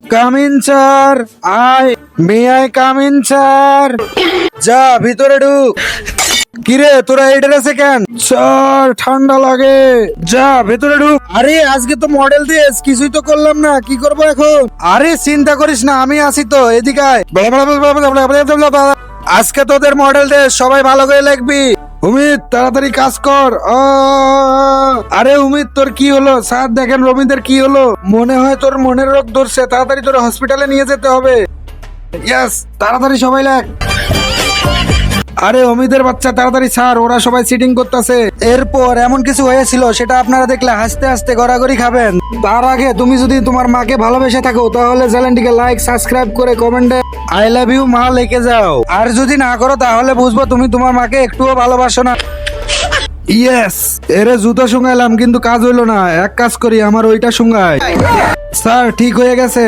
Come in sir. May I come in sir? যা ভিতরে ঢুক। কিরে তোরা এই ড্রেসে কেন? স্যার ঠান্ডা লাগে। যা ভেতরে ঢুক। আরে আজকে তো মডেল দিয়েস, কিছুই তো করলাম না, কি করবো এখন? আরে চিন্তা করিস না, আমি আছি তো, এদিকে আয়। আজকে তোদের মডেল দে, সবাই ভালো করে লিখবি। উমিত তাড়াতাড়ি কাজ কর। আরে উমিত তোর কি হলো? স্যার দেখেন রমিদের কি হলো, মনে হয় তোর মনের রোগ ধরছে, তাড়াতাড়ি তোর হসপিটালে নিয়ে যেতে হবে। ইয়েস, তাড়াতাড়ি সবাই লেখ। আরে অমিতের বাচ্চা তাড়াতাড়ি স্যার, ওরা সবাই সিটিং করতেছে। এরপর এমন কিছু হয়েছিল সেটা আপনারা দেখলে হাসতে হাসতে গড়াগড়ি খাবেন। তার আগে তুমি যদি তোমার মাকে ভালোবেসে থাকো তাহলে চ্যানেলটিকে লাইক সাবস্ক্রাইব করে কমেন্টে আই লাভ ইউ মা লিখে যাও। আর যদি না করো তাহলে বুঝবো তুমি তোমার মাকে একটুও ভালোবাসো না। ইয়েস, এরে জুতো শুঙ্গাইলাম কিন্তু কাজ হইলো না। এক কাজ করি, আমার ওইটা শুঙ্গাই। স্যার ঠিক হয়ে গেছে।